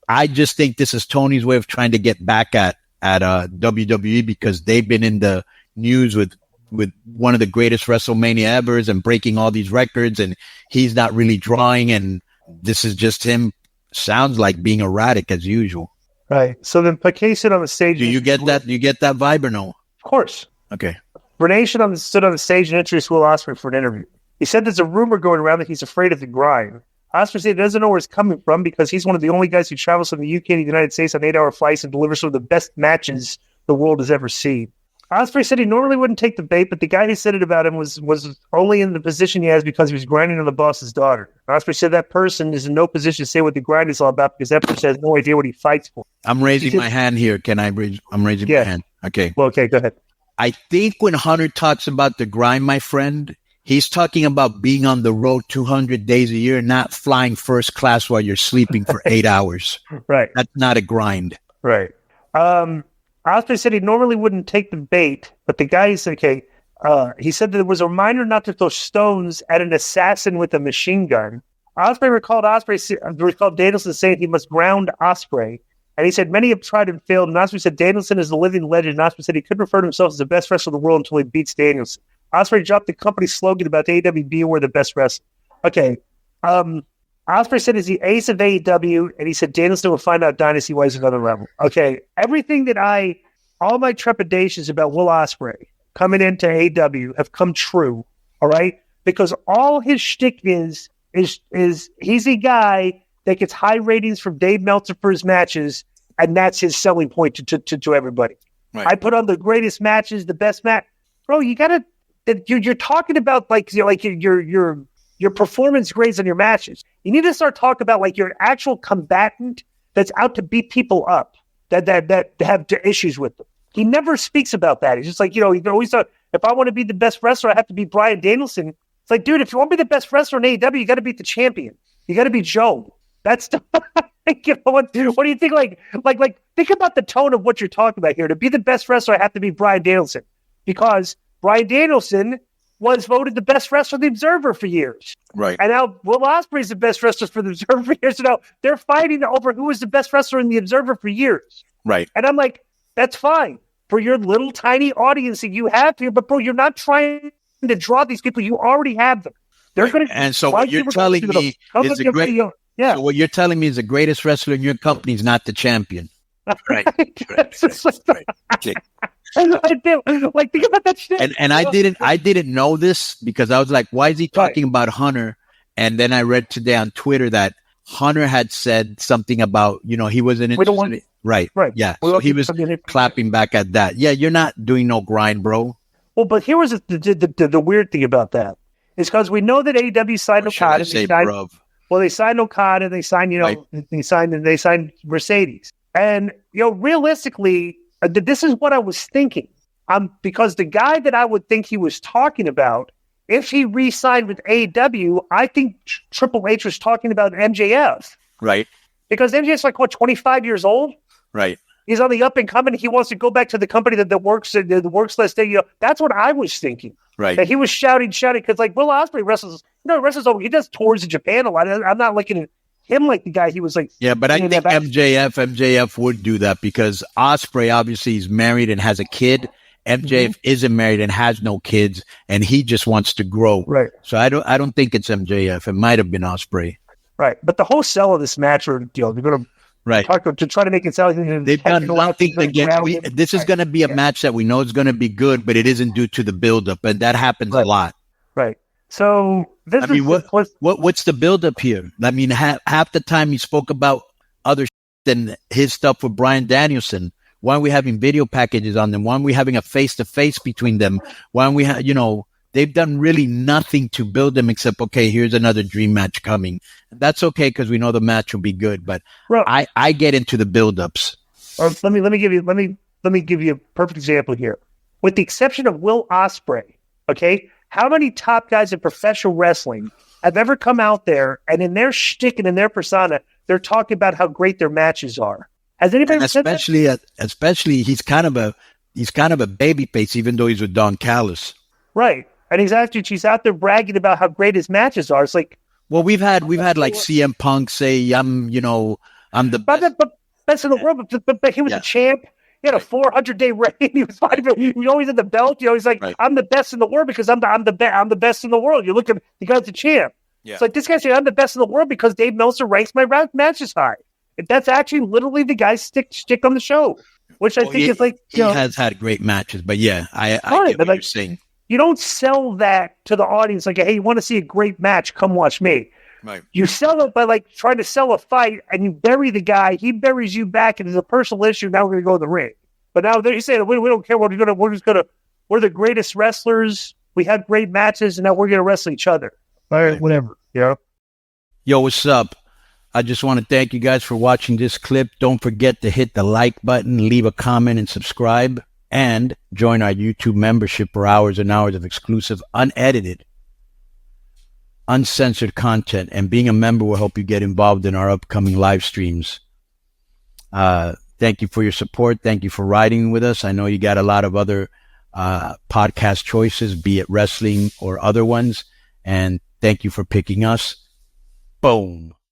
I just think this is Tony's way of trying to get back at WWE because they've been in the news with one of the greatest WrestleMania evers and breaking all these records, and he's not really drawing, and this is just him. Sounds like being erratic as usual. Right. So then Paquet stood on the stage. Do you get that? Do you get that vibe or no? Of course. Okay. Renee stood on the stage and introduced Will Ospreay for an interview. He said there's a rumor going around that he's afraid of the grind. Ospreay said he doesn't know where it's coming from because he's one of the only guys who travels from the UK to the United States on 8-hour flights and delivers some of the best matches the world has ever seen. Ospreay said he normally wouldn't take the bait, but the guy who said it about him was only in the position he has because he was grinding on the boss's daughter. Ospreay said that person is in no position to say what the grind is all about because that person has no idea what he fights for. I'm raising my hand here. Can I raise? I'm raising my hand. Okay. Well, okay, go ahead. I think when Hunter talks about the grind, my friend, he's talking about being on the road 200 days a year, not flying first class while you're sleeping for 8 hours. Right. That's not a grind. Right. Ospreay said he normally wouldn't take the bait, but the guy said, okay, he said that there was a reminder not to throw stones at an assassin with a machine gun. Ospreay recalled Danielson saying he must ground Ospreay, and he said many have tried and failed, and Ospreay said Danielson is a living legend, and Ospreay said he couldn't refer to himself as the best wrestler in the world until he beats Danielson. Ospreay dropped the company's slogan about the AEW being where the best wrestler. Okay. Ospreay said he's the ace of AEW, and he said Danielson will find out Dynasty-wise another level. Okay, everything that all my trepidations about Will Ospreay coming into AEW have come true, all right? Because all his shtick is he's a guy that gets high ratings from Dave Meltzer for his matches, and that's his selling point to everybody. Right. I put on the greatest matches, the best match. Bro, you gotta you're talking about like your performance grades on your matches. You need to start talking about like you're an actual combatant that's out to beat people up that have issues with them. He never speaks about that. He's just like, he always thought, if I want to be the best wrestler, I have to be Bryan Danielson. It's like, dude, if you want to be the best wrestler in AEW, you got to beat the champion. You got to be Joe. That's what do you think? Like, think about the tone of what you're talking about here. To be the best wrestler, I have to be Bryan Danielson because Bryan Danielson was voted the best wrestler of the Observer for years. Right. And now Will Ospreay is the best wrestler for the Observer for years. So now they're fighting over who was the best wrestler in the Observer for years. Right. And I'm like, that's fine for your little tiny audience that you have here. But, bro, you're not trying to draw these people. You already have them. They're going to. And so what you're telling me is the great. Yeah. So what you're telling me is the greatest wrestler in your company is not the champion. Right. Okay. I did. Like, think about that shit. And I didn't know this because I was like, why is he talking about Hunter? And then I read today on Twitter that Hunter had said something about, he wasn't interested. Right. Yeah. So he was clapping back at that. Yeah, you're not doing no grind, bro. Well, but here was the weird thing about that. Is because we know that AEW signed Okada. They signed Okada. They signed, they signed Mercedes. And, realistically, this is what I was thinking. Because the guy that I would think he was talking about, if he re-signed with AEW, I think Triple H was talking about MJF. Right. Because MJF's 25 years old? Right. He's on the up and coming. He wants to go back to the company that works less day. That's what I was thinking. Right. That he was shouting because Will Ospreay wrestles over. He does tours in Japan a lot. I'm not looking at him like the guy he was like. Yeah, but I think MJF would do that because Ospreay obviously is married and has a kid. MJF isn't married and has no kids, and he just wants to grow. Right. So I don't think it's MJF. It might have been Ospreay. Right. But the whole sell of this match, they're going to talk to try to make it sound like they've done nothing again. This is going to be a match that we know is going to be good, but it isn't due to the buildup, and that happens a lot. Right. So what's the buildup here? I mean, half the time he spoke about other than his stuff with Bryan Danielson. Why are we having video packages on them? Why are we having a face-to-face between them? Why are we they've done really nothing to build them except, okay, here's another dream match coming. That's okay because we know the match will be good, but I get into the buildups. Let me give you a perfect example here. With the exception of Will Ospreay, okay, how many top guys in professional wrestling have ever come out there and in their shtick and in their persona, they're talking about how great their matches are? Has anybody said that? Especially he's kind of a babyface, even though he's with Don Callis. Right. And she's out there bragging about how great his matches are. It's like, well, we've had like CM Punk say, I'm the best. Best in the world, but he was a champ. He had a 400-day reign. He was fighting. He always had the belt. He's like, I'm the best in the world because I'm the best in the world. You look at the guy's the champ. Yeah. It's like this guy saying I'm the best in the world because Dave Meltzer ranks my matches high. That's actually literally the guy's stick on the show, which I think is like he has had great matches. But yeah, I get what you're saying. You don't sell that to the audience like, hey, you want to see a great match? Come watch me. Right. You sell it by like trying to sell a fight, and you bury the guy. He buries you back, and it's a personal issue. Now we're going to go to the ring. But now they're saying we don't care. We're the greatest wrestlers. We had great matches, and now we're going to wrestle each other. All right, whatever. Yo, what's up? I just want to thank you guys for watching this clip. Don't forget to hit the like button, leave a comment, and subscribe, and join our YouTube membership for hours and hours of exclusive, unedited, uncensored content. And being a member will help you get involved in our upcoming live streams. Thank you for your support. Thank you for riding with us. I know you got a lot of other podcast choices, be it wrestling or other ones. And thank you for picking us. Boom.